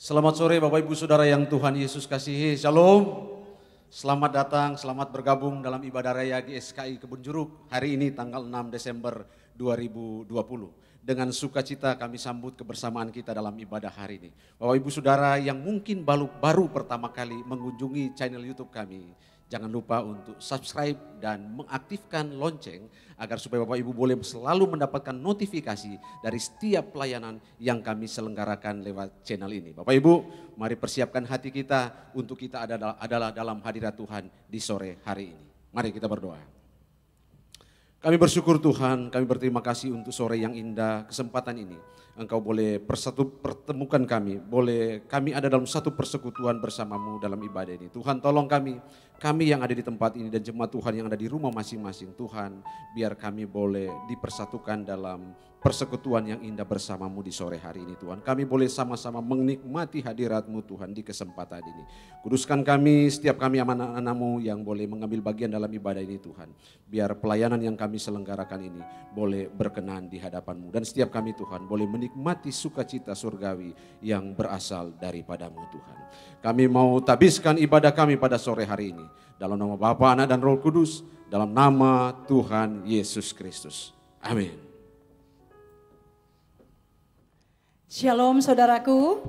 Selamat sore Bapak Ibu Saudara yang Tuhan Yesus kasihi. Shalom. Selamat datang, selamat bergabung dalam ibadah raya GSKI Kebun Jeruk hari ini tanggal 6 Desember 2020. Dengan sukacita kami sambut kebersamaan kita dalam ibadah hari ini. Bapak Ibu Saudara yang mungkin baru pertama kali mengunjungi channel YouTube kami, jangan lupa untuk subscribe dan mengaktifkan lonceng agar supaya Bapak Ibu boleh selalu mendapatkan notifikasi dari setiap pelayanan yang kami selenggarakan lewat channel ini. Bapak Ibu, mari persiapkan hati kita untuk kita adalah dalam hadirat Tuhan di sore hari ini. Mari kita berdoa. Kami bersyukur Tuhan, kami berterima kasih untuk sore yang indah, kesempatan ini. Engkau boleh pertemukan kami, boleh kami ada dalam satu persekutuan bersamamu dalam ibadah ini. Tuhan tolong kami yang ada di tempat ini dan jemaat Tuhan yang ada di rumah masing-masing. Tuhan biar kami boleh dipersatukan dalam persekutuan yang indah bersamamu di sore hari ini Tuhan. Kami boleh sama-sama menikmati hadirat-Mu Tuhan di kesempatan ini. Kuduskan kami, setiap kami anak-anak-Mu yang boleh mengambil bagian dalam ibadah ini Tuhan. Biar pelayanan yang kami selenggarakan ini boleh berkenan di hadapan-Mu. Dan setiap kami Tuhan boleh menikmati sukacita surgawi yang berasal daripada-Mu Tuhan. Kami mau tabiskan ibadah kami pada sore hari ini. Dalam nama Bapa, Anak dan Roh Kudus, dalam nama Tuhan Yesus Kristus. Amin. Shalom saudaraku,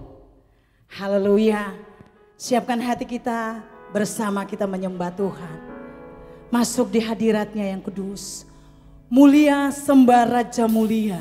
haleluya. Siapkan hati kita bersama kita menyembah Tuhan. Masuk di hadiratnya yang kudus, mulia sembah Raja mulia.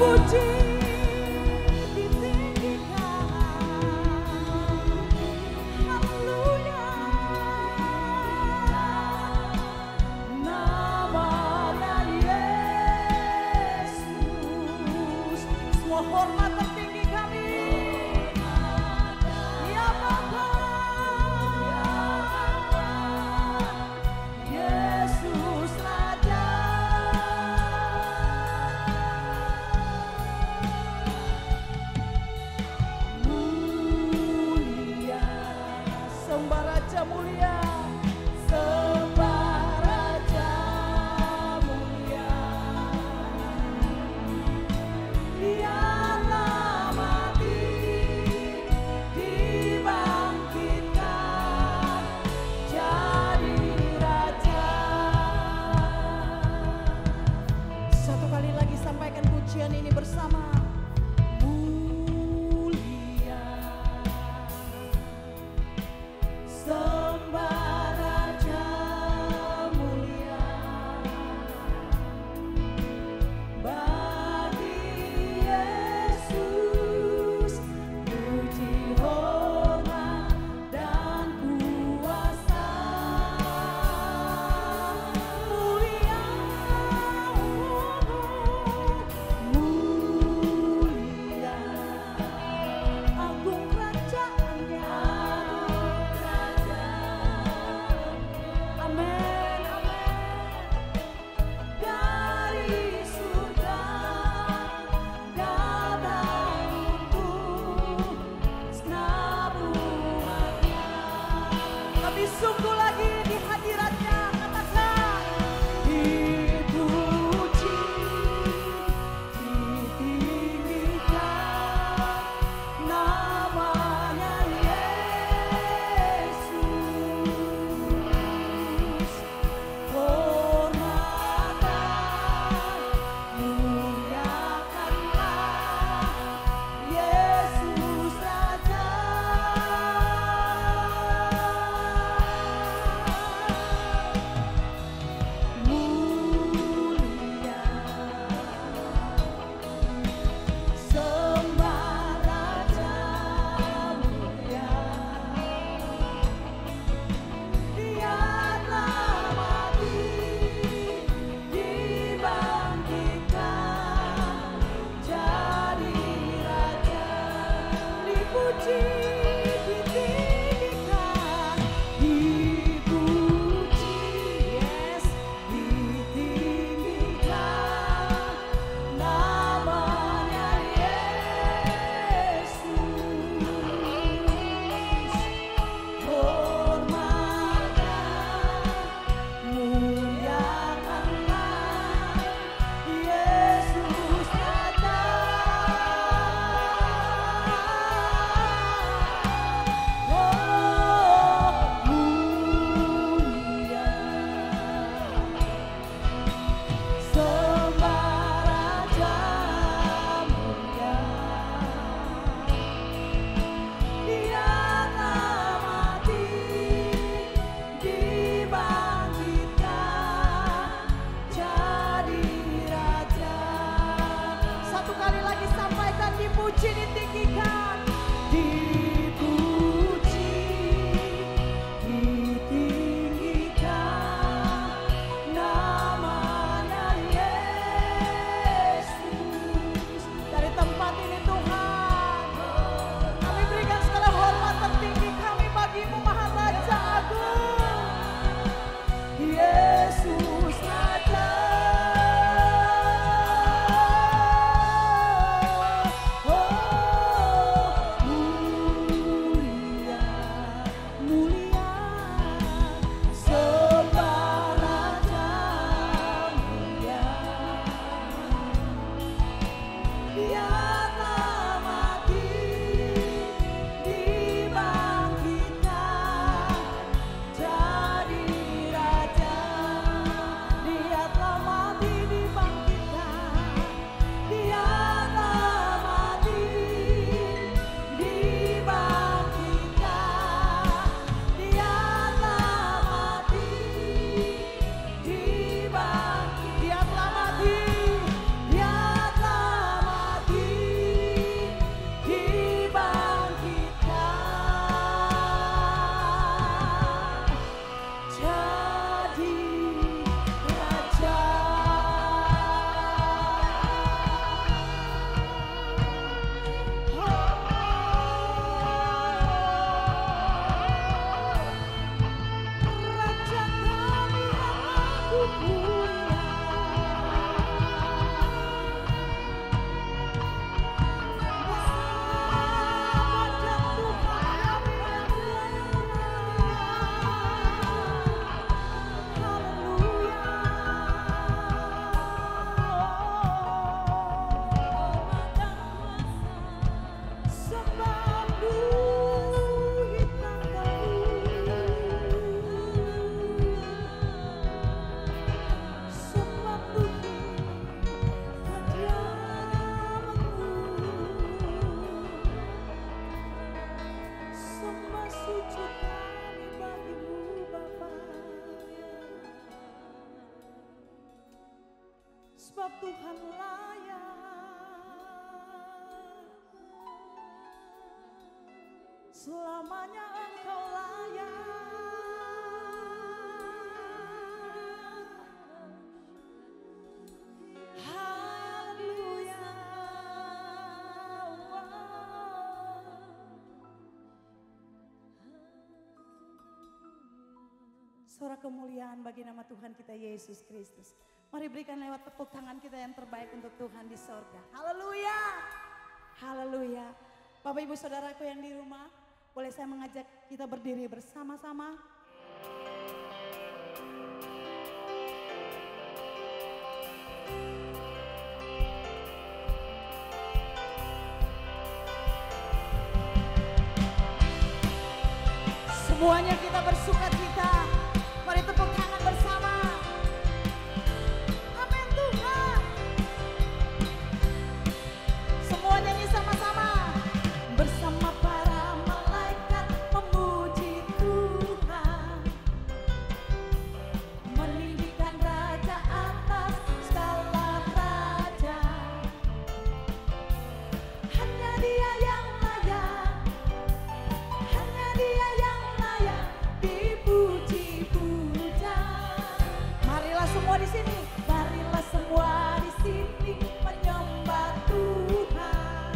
dipuji, ditinggikan. Haleluya. Namanya Yesus. Semua hormat tertinggi kami. Ya Bapa. Yesus Raja. sebab Tuhan layak. Selamanya Engkau layak. Haleluya. Suara kemuliaan bagi nama Tuhan kita Yesus Kristus. Mari berikan lewat tepuk tangan kita yang terbaik untuk Tuhan di sorga. Haleluya. Haleluya. Bapak ibu saudaraku yang di rumah, boleh saya mengajak kita berdiri bersama-sama. Semuanya kita bersukacita. Mari tepuk tangan bersama. Amin Tuhan. Semua nyanyi sama-sama. Bersama para malaikat memuji Tuhan, meninggikan raja atas segala raja. Hanya Dia yang layak, hanya Dia yang layak dipuji-puja. Marilah semua di sini, marilah semua di sini menyembah Tuhan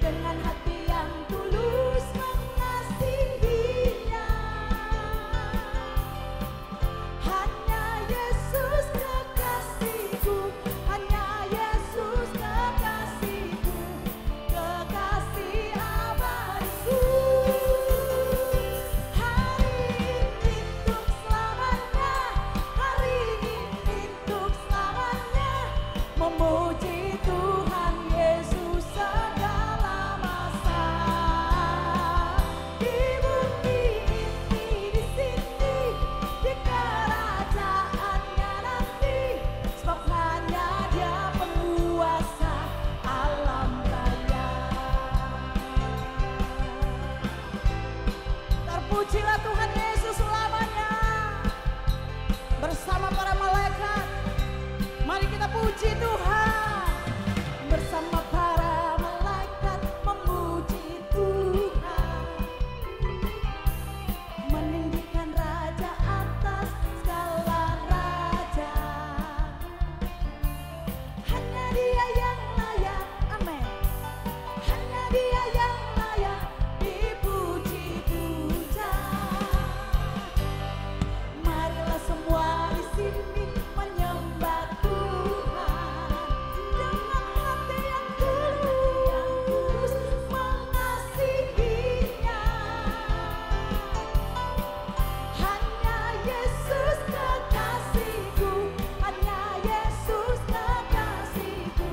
dengan hati yang tulus mengasihinya. Hanya Yesus kekasihku, hanya Yesus kekasihku, kekasih abadiku. Hari ini untuk selamanya, hari ini untuk selamanya, memuji Tuhan Yesus segala masa. Di bumi ini, di sini, di kerajaannya nanti, sebab hanya Dia penguasa alam raya. Terpujilah Tuhan Yesus selamanya. Bersama para malaikat, mari kita puji Tuhan. Bersama para malaikat memuji Tuhan, meninggikan raja atas segala raja. Hanya Dia yang layak, amin. Hanya Dia yang layak dipuji-puja. Marilah semua di sini menyembah Tuhan dengan hati yang tulus mengasihinya. Hanya Yesus kekasihku, hanya Yesus kekasihku,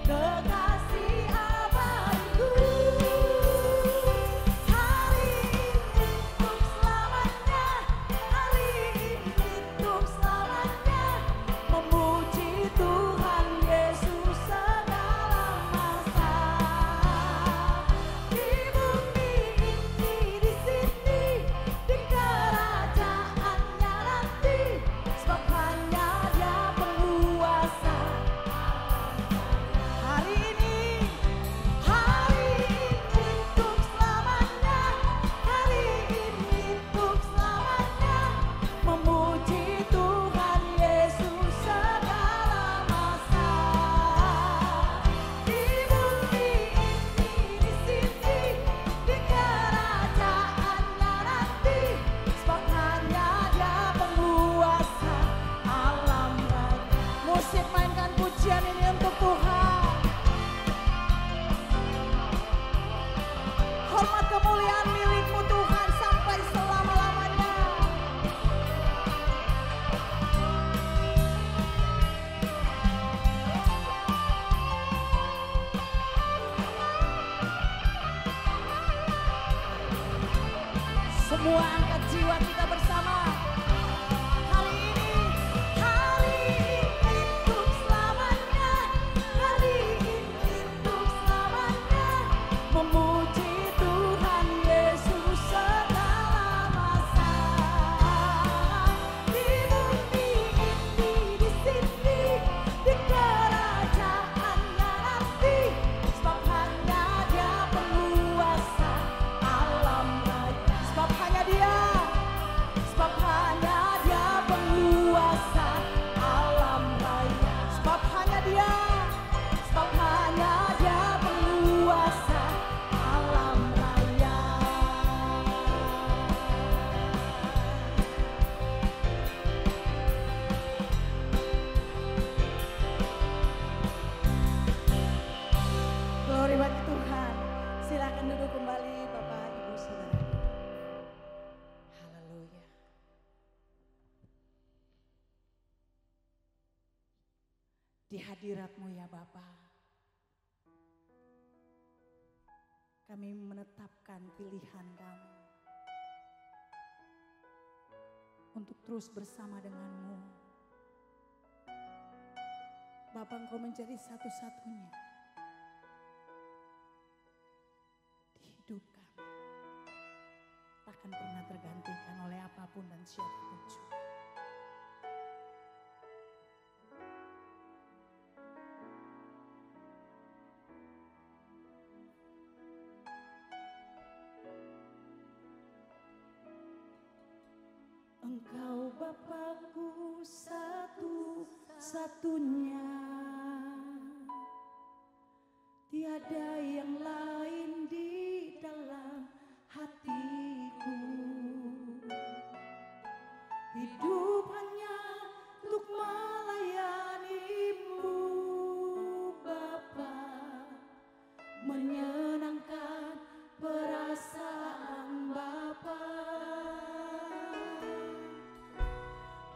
kekasih abadiku. Hari ini untuk selamanya, hari ini untuk selamanya, memuji Tuhan Yesus segala masa. Di bumi ini, di sini, di kerajaannya nanti, sebab hanya Dia penguasa. Hari ini untuk selamanya, hari ini untuk selamanya, memuji Tuhan Yesus segala masa. Di bumi ini, di sini, di kerajaannya nanti, sebab hanya Dia penguasa alam raya. Musik, mainkan pujian ini untuk Tuhan. Hormat kemuliaan milik-Mu Tuhan sampai selama-lamanya. Semua angkat jiwa kita bersama. Hari ini untuk selamanya, hari ini untuk selamanya, memuji Tuhan Yesus segala masa. Di bumi ini, di sini, di hadirat-Mu ya Bapa. Kami menetapkan pilihan kami untuk terus bersama dengan-Mu. Bapa, Engkau menjadi satu-satunya di hidup kami. Takkan pernah tergantikan oleh apapun dan siapapun juga. Engkau Bapakku satu-satunya, tiada yang lain di dalam hatiku. Hidup hanya untuk melayani-Mu Bapa, menyenangkan perasaan Bapa.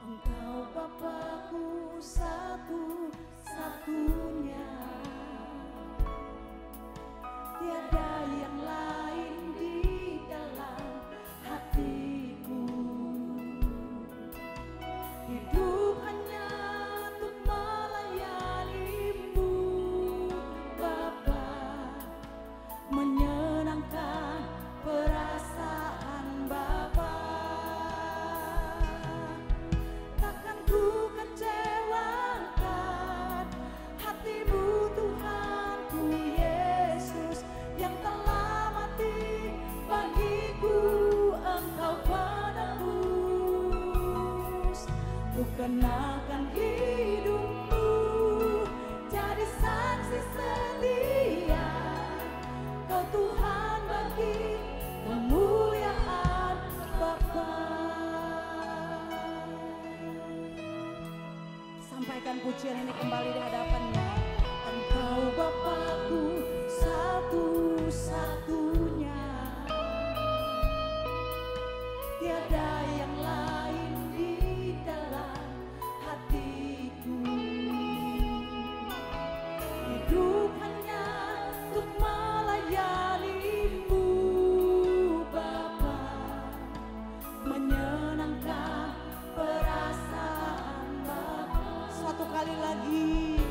Engkau Bapakku satu-satunya, tiada yang lain di dalam hatiku. Hidup hanya untuk melayani-Mu Bapa, menyenangkan perasaan Bapa. Takkan ku kecewakan hati-Mu Tuhanku Yesus, yang telah mati bagiku. Engkau penebus, ku kenakan hidupku jadi saksi setia. Kau Tuhan bagi kemuliaan Bapa. Sampaikan pujian ini kembali di hadapan-Nya. Engkau Bapakku satu-satunya, tiada yang lain di dalam hatiku. Hidup hanya untuk melayani-Mu Bapa, menyenangkan perasaan Bapa. Suatu kali lagi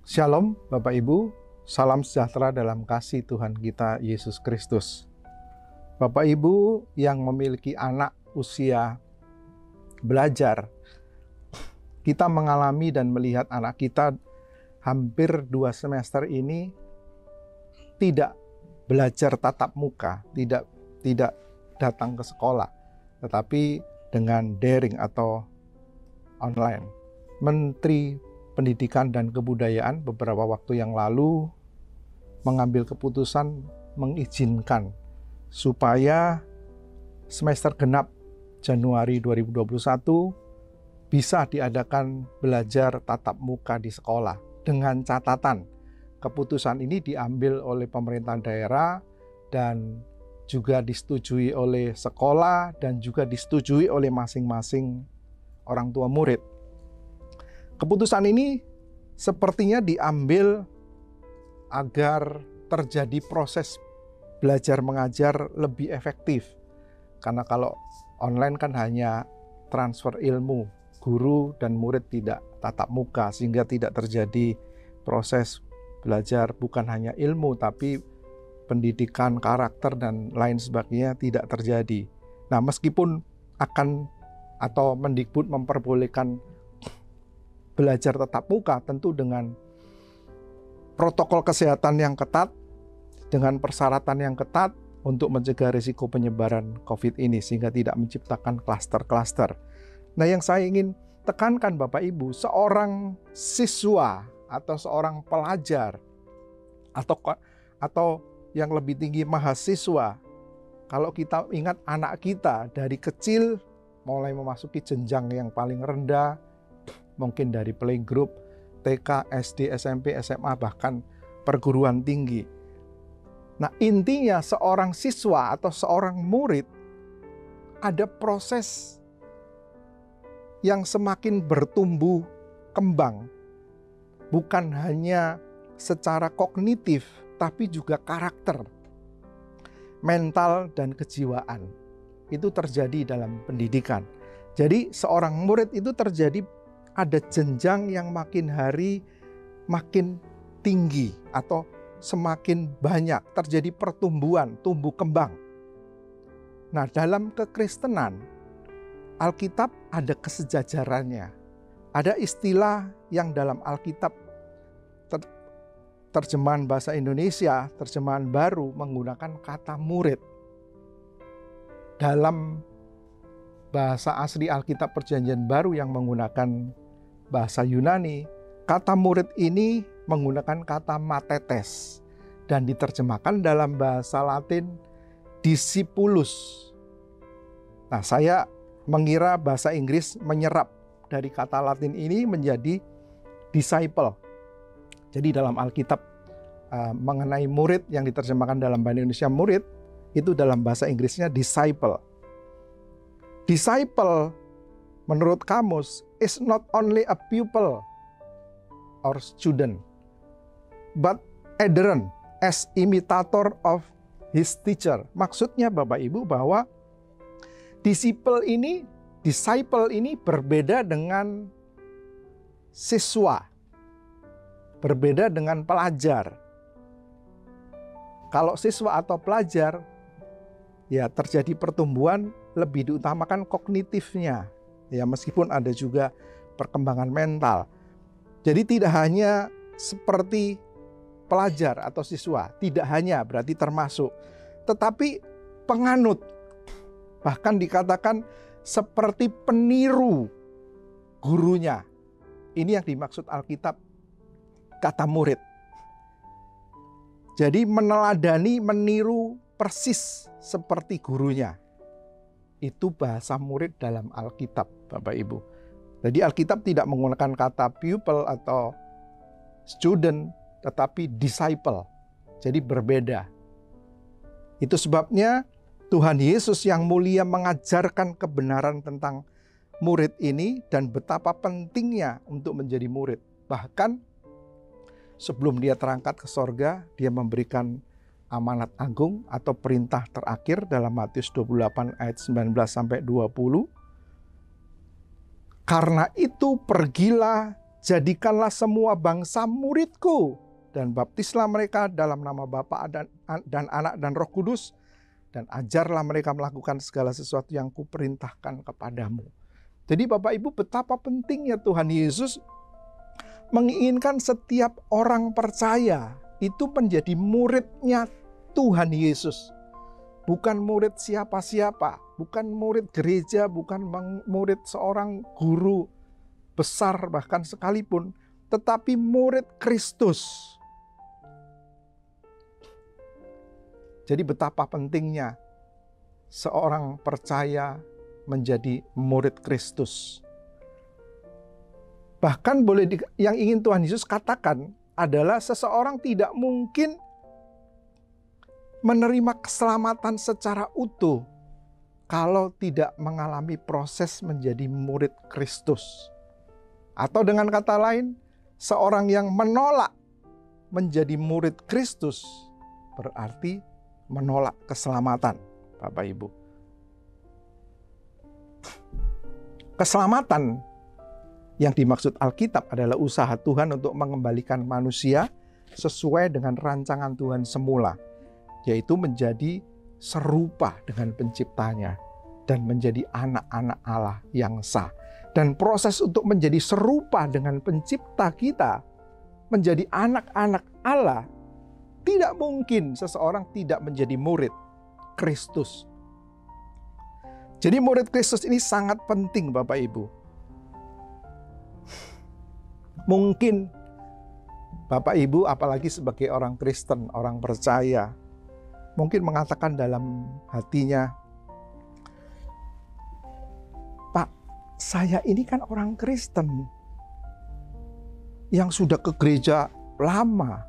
Shalom Bapak Ibu, salam sejahtera dalam kasih Tuhan kita Yesus Kristus. Bapak Ibu yang memiliki anak usia belajar, kita mengalami dan melihat anak kita hampir 2 semester ini tidak belajar tatap muka, tidak datang ke sekolah, tetapi dengan daring atau online. Menteri Pendidikan dan Kebudayaan beberapa waktu yang lalu mengambil keputusan mengizinkan supaya semester genap Januari 2021 bisa diadakan belajar tatap muka di sekolah. Dengan catatan, keputusan ini diambil oleh pemerintah daerah dan juga disetujui oleh sekolah dan juga disetujui oleh masing-masing orang tua murid. Keputusan ini sepertinya diambil agar terjadi proses belajar mengajar lebih efektif. Karena kalau online kan hanya transfer ilmu, guru dan murid tidak tatap muka, sehingga tidak terjadi proses belajar bukan hanya ilmu, tapi pendidikan, karakter, dan lain sebagainya tidak terjadi. Nah, meskipun akan atau Mendikbud memperbolehkan belajar tatap muka, tentu dengan protokol kesehatan yang ketat, dengan persyaratan yang ketat untuk mencegah risiko penyebaran COVID ini, sehingga tidak menciptakan klaster-klaster. Nah, yang saya ingin tekankan Bapak Ibu, seorang siswa atau seorang pelajar atau yang lebih tinggi mahasiswa, kalau kita ingat anak kita dari kecil mulai memasuki jenjang yang paling rendah, mungkin dari playgroup, TK, SD, SMP, SMA, bahkan perguruan tinggi. Nah, intinya seorang siswa atau seorang murid ada proses yang semakin bertumbuh kembang, bukan hanya secara kognitif, tapi juga karakter, mental, dan kejiwaan. Itu terjadi dalam pendidikan. Jadi seorang murid itu terjadi ada jenjang yang makin hari makin tinggi atau semakin banyak, terjadi pertumbuhan, tumbuh kembang. Nah, dalam kekristenan, Alkitab ada kesejajarannya. Ada istilah yang dalam Alkitab terjemahan bahasa Indonesia, terjemahan baru menggunakan kata murid. Dalam bahasa asli Alkitab Perjanjian Baru yang menggunakan bahasa Yunani, kata murid ini menggunakan kata matetes dan diterjemahkan dalam bahasa Latin discipulus. Nah, saya mengira bahasa Inggris menyerap dari kata Latin ini menjadi disciple. Jadi dalam Alkitab mengenai murid yang diterjemahkan dalam bahasa Indonesia murid, itu dalam bahasa Inggrisnya disciple. Disciple menurut kamus is not only a pupil or student, but adherent as imitator of his teacher. Maksudnya Bapak Ibu bahwa disciple ini berbeda dengan siswa, berbeda dengan pelajar. Kalau siswa atau pelajar, ya terjadi pertumbuhan lebih diutamakan kognitifnya. Ya, meskipun ada juga perkembangan mental. Jadi tidak hanya seperti pelajar atau siswa, tidak hanya berarti termasuk, tetapi penganut. Bahkan dikatakan seperti peniru gurunya. Ini yang dimaksud Alkitab kata murid. Jadi meneladani, meniru persis seperti gurunya. Itu bahasa murid dalam Alkitab, Bapak Ibu. Jadi Alkitab tidak menggunakan kata pupil atau student, tetapi disciple. Jadi berbeda. Itu sebabnya Tuhan Yesus yang mulia mengajarkan kebenaran tentang murid ini dan betapa pentingnya untuk menjadi murid. Bahkan sebelum dia terangkat ke sorga, dia memberikan amanat agung atau perintah terakhir dalam Matius 28 ayat 19-20. Karena itu pergilah, jadikanlah semua bangsa muridku, dan baptislah mereka dalam nama Bapa dan Anak dan Roh Kudus, dan ajarlah mereka melakukan segala sesuatu yang kuperintahkan kepadamu. Jadi Bapak Ibu, betapa pentingnya Tuhan Yesus menginginkan setiap orang percaya itu menjadi muridnya Tuhan Yesus. Bukan murid siapa-siapa, bukan murid gereja, bukan murid seorang guru besar bahkan sekalipun, tetapi murid Kristus. Jadi betapa pentingnya seorang percaya menjadi murid Kristus. Bahkan yang ingin Tuhan Yesus katakan adalah seseorang tidak mungkin menerima keselamatan secara utuh kalau tidak mengalami proses menjadi murid Kristus. Atau dengan kata lain, seorang yang menolak menjadi murid Kristus berarti menolak keselamatan, Bapak Ibu. Keselamatan yang dimaksud Alkitab adalah usaha Tuhan untuk mengembalikan manusia sesuai dengan rancangan Tuhan semula, yaitu menjadi serupa dengan penciptanya dan menjadi anak-anak Allah yang sah. Dan proses untuk menjadi serupa dengan pencipta kita, menjadi anak-anak Allah, tidak mungkin seseorang tidak menjadi murid Kristus. Jadi murid Kristus ini sangat penting, Bapak Ibu. Mungkin Bapak Ibu, apalagi sebagai orang Kristen, orang percaya, mungkin mengatakan dalam hatinya, Pak, saya ini kan orang Kristen yang sudah ke gereja lama.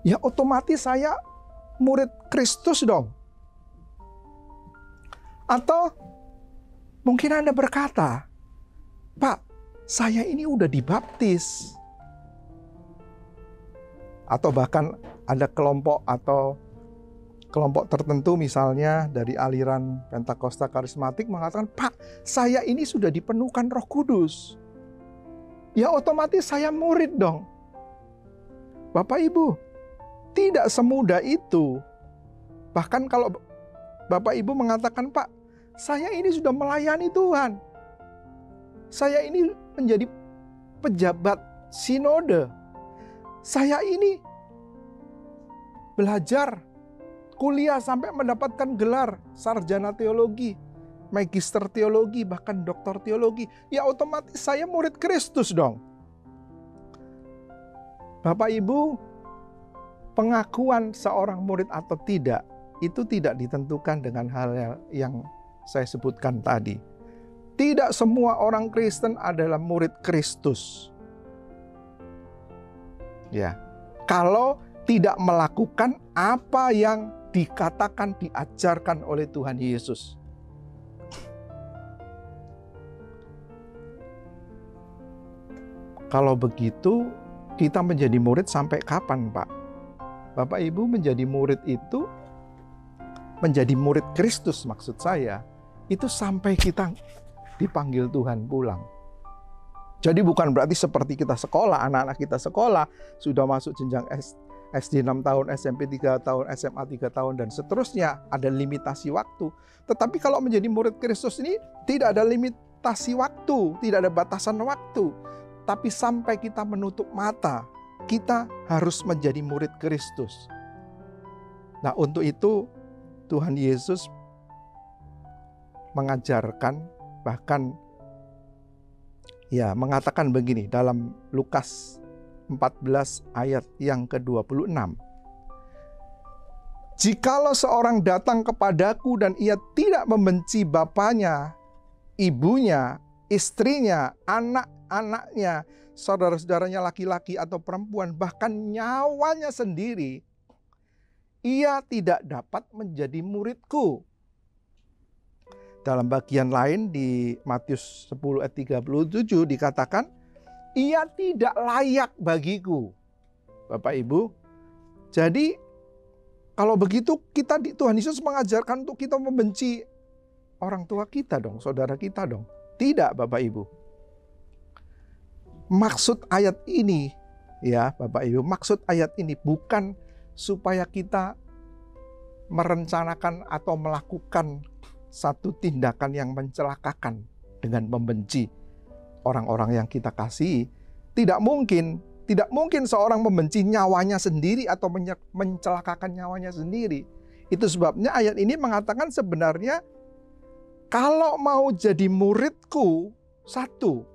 Ya otomatis saya murid Kristus dong. Atau mungkin Anda berkata, Pak, saya ini udah dibaptis. Atau bahkan ada kelompok tertentu misalnya dari aliran Pentakosta Karismatik mengatakan, Pak, saya ini sudah dipenuhkan Roh Kudus. Ya otomatis saya murid dong. Bapak Ibu, tidak semudah itu. Bahkan kalau Bapak Ibu mengatakan, Pak, saya ini sudah melayani Tuhan. Saya ini menjadi pejabat sinode. Saya ini belajar kuliah sampai mendapatkan gelar sarjana teologi, magister teologi, bahkan doktor teologi. Ya otomatis saya murid Kristus dong. Bapak Ibu, pengakuan seorang murid atau tidak, itu tidak ditentukan dengan hal yang saya sebutkan tadi. Tidak semua orang Kristen adalah murid Kristus. Ya, kalau tidak melakukan apa yang dikatakan, diajarkan oleh Tuhan Yesus. Kalau begitu, kita menjadi murid sampai kapan, Pak? Bapak Ibu, menjadi murid itu, menjadi murid Kristus maksud saya, itu sampai kita dipanggil Tuhan pulang. Jadi bukan berarti seperti kita sekolah, anak-anak kita sekolah, sudah masuk jenjang SD 6 tahun, SMP 3 tahun, SMA 3 tahun, dan seterusnya, ada limitasi waktu. Tetapi kalau menjadi murid Kristus ini tidak ada limitasi waktu, tidak ada batasan waktu. Tapi sampai kita menutup mata, kita harus menjadi murid Kristus. Nah, untuk itu Tuhan Yesus mengajarkan, bahkan mengatakan begini dalam Lukas 14 ayat yang ke-26. Jikalau seorang datang kepadaku dan ia tidak membenci bapaknya, ibunya, istrinya, anak-anaknya, saudara-saudaranya laki-laki atau perempuan, bahkan nyawanya sendiri, ia tidak dapat menjadi muridku. Dalam bagian lain di Matius 10 ayat 37 dikatakan, ia tidak layak bagiku. Bapak Ibu, jadi kalau begitu Tuhan Yesus mengajarkan untuk kita membenci orang tua kita dong, saudara kita dong. Tidak, Bapak Ibu. maksud ayat ini, ya Bapak Ibu, maksud ayat ini bukan supaya kita merencanakan atau melakukan satu tindakan yang mencelakakan dengan membenci orang-orang yang kita kasihi. Tidak mungkin seorang membenci nyawanya sendiri atau mencelakakan nyawanya sendiri. Itu sebabnya ayat ini mengatakan sebenarnya kalau mau jadi muridku, satu,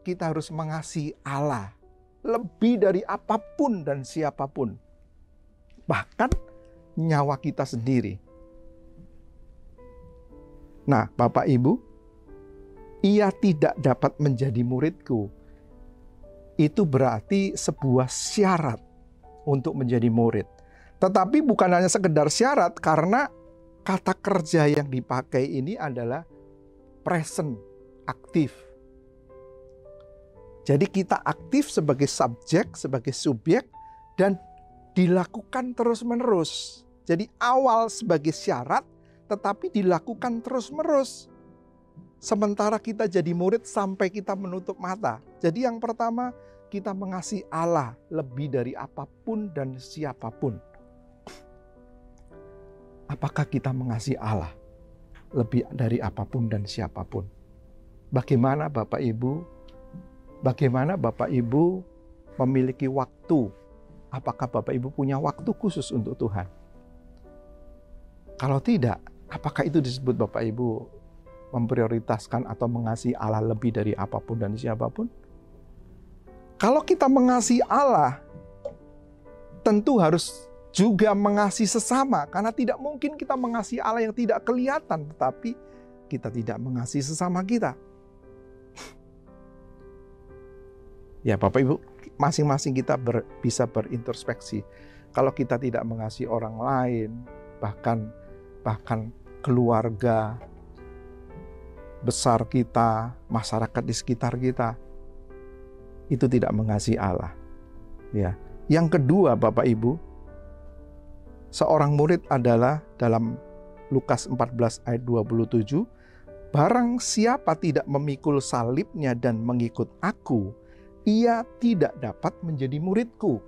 kita harus mengasihi Allah lebih dari apapun dan siapapun. Bahkan nyawa kita sendiri. Nah, Bapak Ibu, ia tidak dapat menjadi muridku. Itu berarti sebuah syarat untuk menjadi murid. Tetapi bukan hanya sekedar syarat, karena kata kerja yang dipakai ini adalah present, aktif. Jadi kita aktif sebagai subjek, sebagai subjek, dan dilakukan terus-menerus. Jadi awal sebagai syarat, tetapi dilakukan terus-menerus. Sementara kita jadi murid sampai kita menutup mata. Jadi yang pertama, kita mengasihi Allah lebih dari apapun dan siapapun. Apakah kita mengasihi Allah lebih dari apapun dan siapapun? Bagaimana Bapak Ibu? Bagaimana Bapak Ibu memiliki waktu? Apakah Bapak Ibu punya waktu khusus untuk Tuhan? Kalau tidak, apakah itu disebut Bapak Ibu memprioritaskan atau mengasihi Allah lebih dari apapun dan siapapun? Kalau kita mengasihi Allah, tentu harus juga mengasihi sesama. Karena tidak mungkin kita mengasihi Allah yang tidak kelihatan, tetapi kita tidak mengasihi sesama kita. Ya Bapak Ibu, masing-masing kita bisa berintrospeksi. Kalau kita tidak mengasihi orang lain, bahkan keluarga besar kita, masyarakat di sekitar kita, itu tidak mengasihi Allah. Ya. Yang kedua Bapak Ibu, seorang murid adalah dalam Lukas 14 ayat 27, barang siapa tidak memikul salibnya dan mengikut aku, ia tidak dapat menjadi muridku.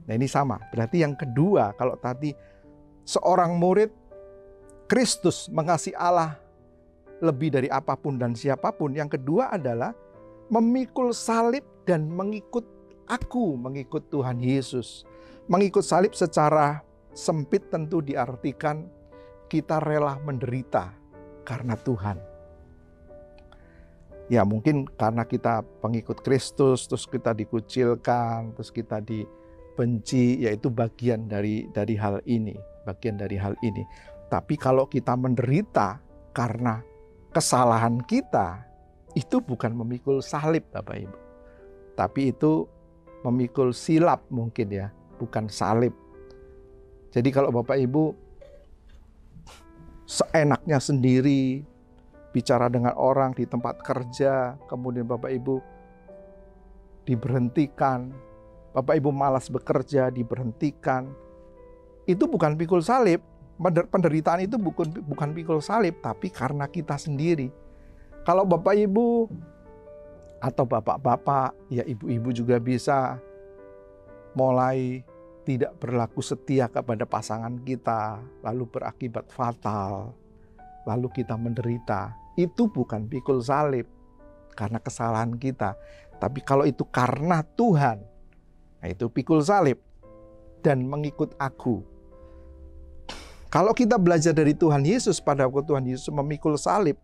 Nah ini sama, berarti yang kedua, kalau tadi seorang murid Kristus mengasihi Allah lebih dari apapun dan siapapun, yang kedua adalah memikul salib dan mengikut aku, mengikut Tuhan Yesus. Mengikut salib secara sempit tentu diartikan kita rela menderita karena Tuhan. Ya mungkin karena kita pengikut Kristus, terus kita dikucilkan, terus kita dibenci, yaitu bagian dari hal ini, bagian dari hal ini. Tapi kalau kita menderita karena kesalahan kita, itu bukan memikul salib Bapak Ibu. Tapi itu memikul silap mungkin ya, bukan salib. Jadi kalau Bapak Ibu seenaknya sendiri, bicara dengan orang di tempat kerja, kemudian Bapak Ibu diberhentikan, Bapak Ibu malas bekerja, diberhentikan, itu bukan pikul salib. Penderitaan itu bukan pikul salib, tapi karena kita sendiri. Kalau Bapak Ibu atau bapak-bapak, ya ibu-ibu juga bisa mulai tidak berlaku setia kepada pasangan kita, lalu berakibat fatal, lalu kita menderita. Itu bukan pikul salib karena kesalahan kita. Tapi kalau itu karena Tuhan, nah itu pikul salib dan mengikut aku. Kalau kita belajar dari Tuhan Yesus, pada waktu Tuhan Yesus memikul salib,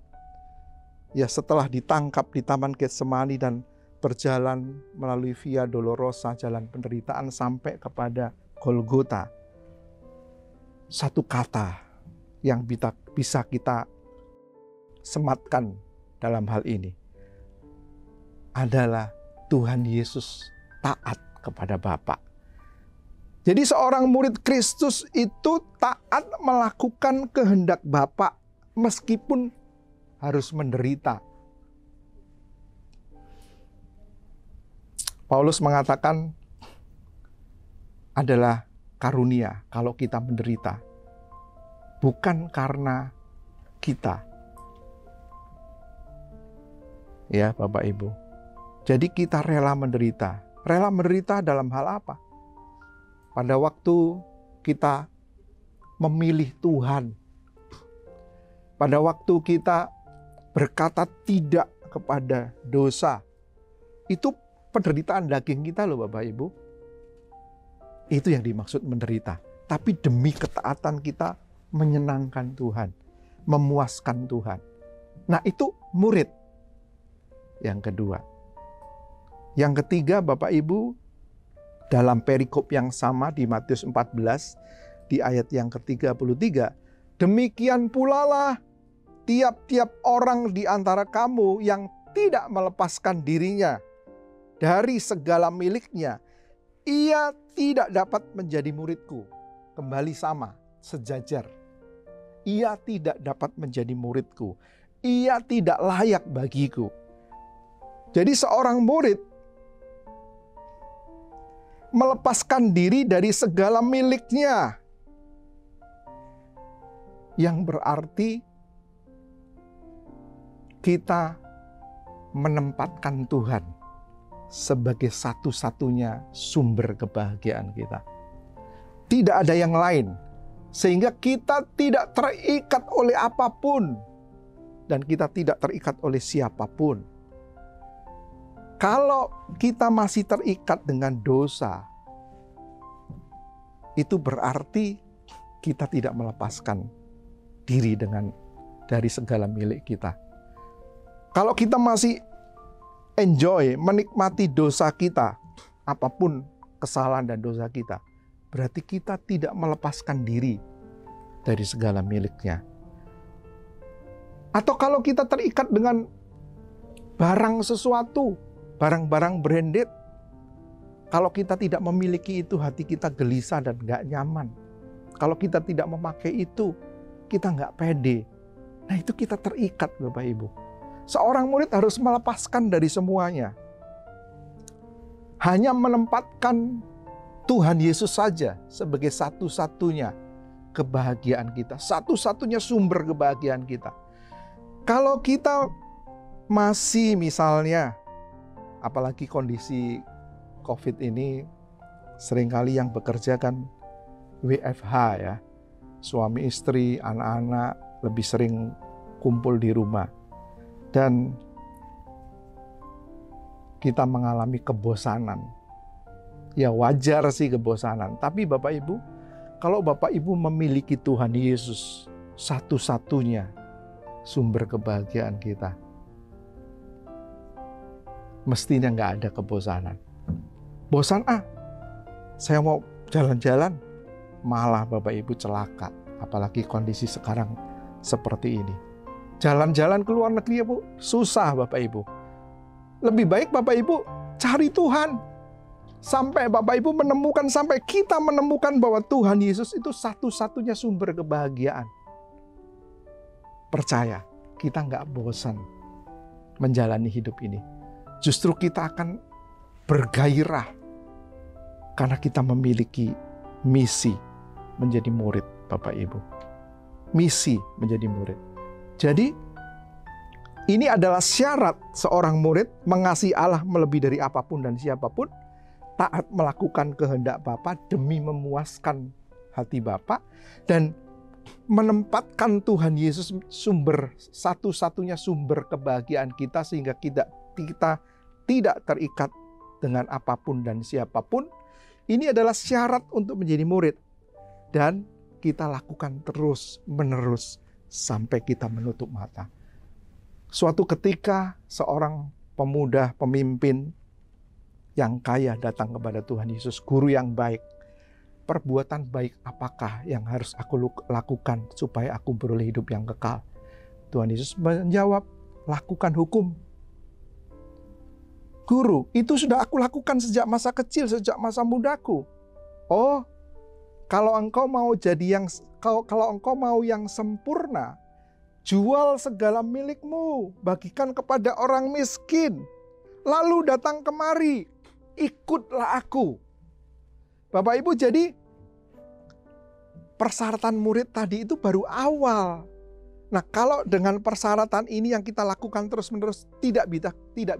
ya setelah ditangkap di Taman Getsemani dan berjalan melalui Via Dolorosa, jalan penderitaan sampai kepada Golgota. Satu kata yang bisa kita sematkan dalam hal ini adalah Tuhan Yesus taat kepada Bapa. Jadi seorang murid Kristus itu taat melakukan kehendak Bapa meskipun harus menderita. Paulus mengatakan adalah karunia kalau kita menderita, bukan karena kita. Ya Bapak Ibu, Jadi kita rela menderita. Rela menderita dalam hal apa? Pada waktu kita memilih Tuhan, pada waktu kita berkata tidak kepada dosa, itu penderitaan daging kita loh Bapak Ibu. Itu yang dimaksud menderita. Tapi demi ketaatan kita menyenangkan Tuhan, memuaskan Tuhan. Nah itu murid. Yang kedua. Yang ketiga Bapak Ibu, dalam perikop yang sama di Matius 14, di ayat yang ke-33, demikian pula lah tiap-tiap orang di antara kamu yang tidak melepaskan dirinya dari segala miliknya, ia tidak dapat menjadi muridku. Kembali sama, sejajar. Ia tidak dapat menjadi muridku. Ia tidak layak bagiku. Jadi seorang murid melepaskan diri dari segala miliknya. Yang berarti kita menempatkan Tuhan sebagai satu-satunya sumber kebahagiaan kita. Tidak ada yang lain. Sehingga kita tidak terikat oleh apapun. Dan kita tidak terikat oleh siapapun. Kalau kita masih terikat dengan dosa, itu berarti kita tidak melepaskan diri dari segala milik kita. Kalau kita masih enjoy, menikmati dosa kita, apapun kesalahan dan dosa kita, berarti kita tidak melepaskan diri dari segala miliknya. Atau kalau kita terikat dengan barang sesuatu, barang-barang branded, kalau kita tidak memiliki itu, hati kita gelisah dan gak nyaman. Kalau kita tidak memakai itu, kita gak pede. Nah itu kita terikat Bapak Ibu. Seorang murid harus melepaskan dari semuanya. Hanya menempatkan Tuhan Yesus saja sebagai satu-satunya kebahagiaan kita. Satu-satunya sumber kebahagiaan kita. Kalau kita masih misalnya, apalagi kondisi COVID ini, seringkali yang bekerja kan WFH ya. Suami istri, anak-anak lebih sering kumpul di rumah. Dan kita mengalami kebosanan. Ya wajar sih kebosanan. Tapi Bapak Ibu, kalau Bapak Ibu memiliki Tuhan Yesus, satu-satunya sumber kebahagiaan kita, mestinya nggak ada kebosanan. Bosan saya mau jalan-jalan, malah Bapak Ibu celaka. Apalagi kondisi sekarang seperti ini. Jalan-jalan ke luar negeri ya Bu, susah Bapak Ibu. Lebih baik Bapak Ibu cari Tuhan. Sampai Bapak Ibu menemukan, sampai kita menemukan bahwa Tuhan Yesus itu satu-satunya sumber kebahagiaan. Percaya, kita nggak bosan menjalani hidup ini. Justru kita akan bergairah karena kita memiliki misi menjadi murid Bapak Ibu. Misi menjadi murid. Jadi ini adalah syarat seorang murid mengasihi Allah melebihi dari apapun dan siapapun, taat melakukan kehendak Bapa demi memuaskan hati Bapa, dan menempatkan Tuhan Yesus satu-satunya sumber kebahagiaan kita, sehingga kita tidak terikat dengan apapun dan siapapun. Ini adalah syarat untuk menjadi murid. Dan kita lakukan terus-menerus sampai kita menutup mata. Suatu ketika seorang pemuda pemimpin yang kaya datang kepada Tuhan Yesus, guru yang baik, perbuatan baik apakah yang harus aku lakukan supaya aku beroleh hidup yang kekal? Tuhan Yesus menjawab, lakukan hukum. Guru, itu sudah aku lakukan sejak masa kecil, sejak masa mudaku. Oh, kalau engkau mau kalau engkau mau yang sempurna, jual segala milikmu, bagikan kepada orang miskin, lalu datang kemari, ikutlah aku. Bapak Ibu, jadi persyaratan murid tadi itu baru awal. Nah, kalau dengan persyaratan ini yang kita lakukan terus-menerus tidak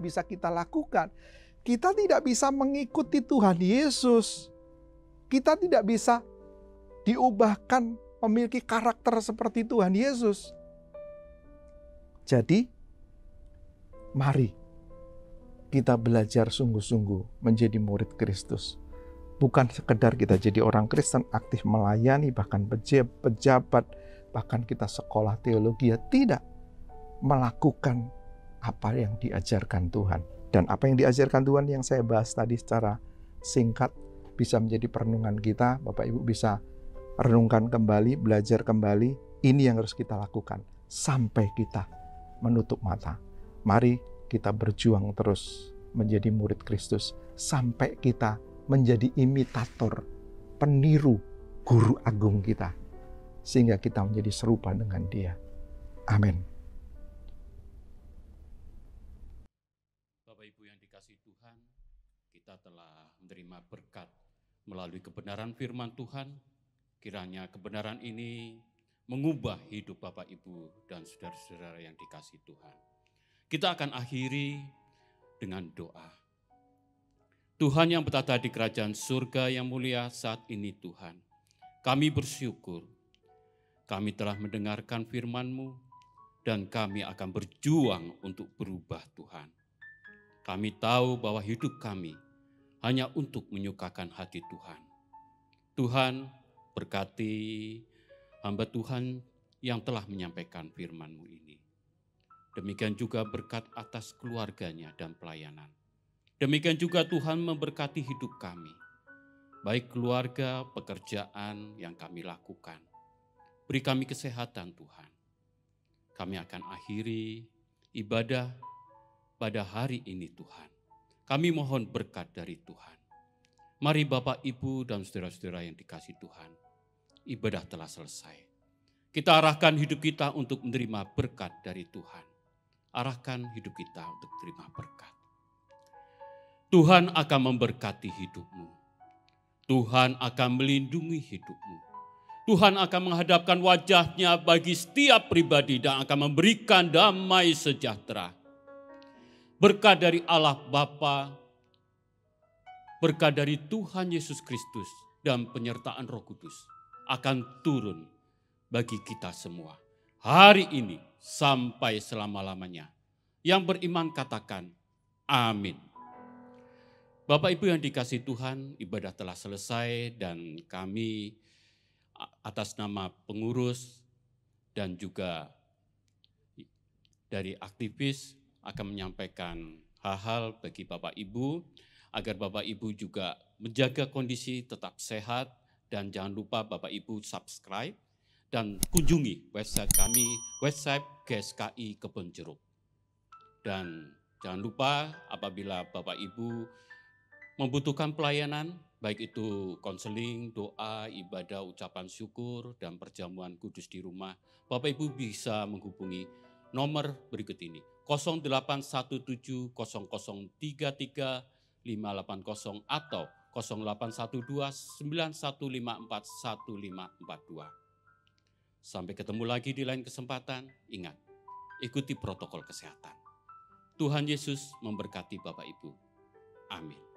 bisa kita lakukan, kita tidak bisa mengikuti Tuhan Yesus. Kita tidak bisa diubahkan memiliki karakter seperti Tuhan Yesus. Jadi, mari kita belajar sungguh-sungguh menjadi murid Kristus. Bukan sekedar kita jadi orang Kristen aktif melayani, bahkan pejabat, bahkan kita sekolah teologi, tidak. Melakukan apa yang diajarkan Tuhan. Dan apa yang diajarkan Tuhan yang saya bahas tadi secara singkat bisa menjadi perenungan kita. Bapak Ibu bisa renungkan kembali, belajar kembali. Ini yang harus kita lakukan sampai kita menutup mata. Mari kita berjuang terus menjadi murid Kristus sampai kita menjadi imitator, peniru guru agung kita, sehingga kita menjadi serupa dengan Dia. Amin. Bapak Ibu yang dikasihi Tuhan, kita telah menerima berkat melalui kebenaran firman Tuhan. Kiranya kebenaran ini mengubah hidup Bapak Ibu dan saudara-saudara yang dikasihi Tuhan. Kita akan akhiri dengan doa. Tuhan yang bertata di kerajaan surga yang mulia saat ini Tuhan, kami bersyukur kami telah mendengarkan firman-Mu dan kami akan berjuang untuk berubah Tuhan. Kami tahu bahwa hidup kami hanya untuk menyukakan hati Tuhan. Tuhan berkati hamba Tuhan yang telah menyampaikan firman-Mu ini. Demikian juga berkat atas keluarganya dan pelayanan. Demikian juga Tuhan memberkati hidup kami, baik keluarga, pekerjaan yang kami lakukan. Beri kami kesehatan Tuhan. Kami akan akhiri ibadah pada hari ini Tuhan. Kami mohon berkat dari Tuhan. Mari Bapak, Ibu, dan saudara-saudara yang dikasihi Tuhan, ibadah telah selesai. Kita arahkan hidup kita untuk menerima berkat dari Tuhan. Arahkan hidup kita untuk terima berkat. Tuhan akan memberkati hidupmu. Tuhan akan melindungi hidupmu. Tuhan akan menghadapkan wajahnya bagi setiap pribadi dan akan memberikan damai sejahtera. Berkat dari Allah Bapa, berkat dari Tuhan Yesus Kristus dan penyertaan Roh Kudus akan turun bagi kita semua. Hari ini sampai selama-lamanya. Yang beriman katakan amin. Bapak Ibu yang dikasihi Tuhan, ibadah telah selesai dan kami atas nama pengurus dan juga dari aktivis akan menyampaikan hal-hal bagi Bapak Ibu agar Bapak Ibu juga menjaga kondisi tetap sehat dan jangan lupa Bapak Ibu subscribe dan kunjungi website kami, website GSKI Kebonjeruk. Dan jangan lupa apabila Bapak Ibu membutuhkan pelayanan, baik itu konseling, doa, ibadah, ucapan syukur, dan perjamuan kudus di rumah, Bapak Ibu bisa menghubungi nomor berikut ini, 0817 0033 580 atau 0812 9154 1542. Sampai ketemu lagi di lain kesempatan, ingat, ikuti protokol kesehatan. Tuhan Yesus memberkati Bapak Ibu. Amin.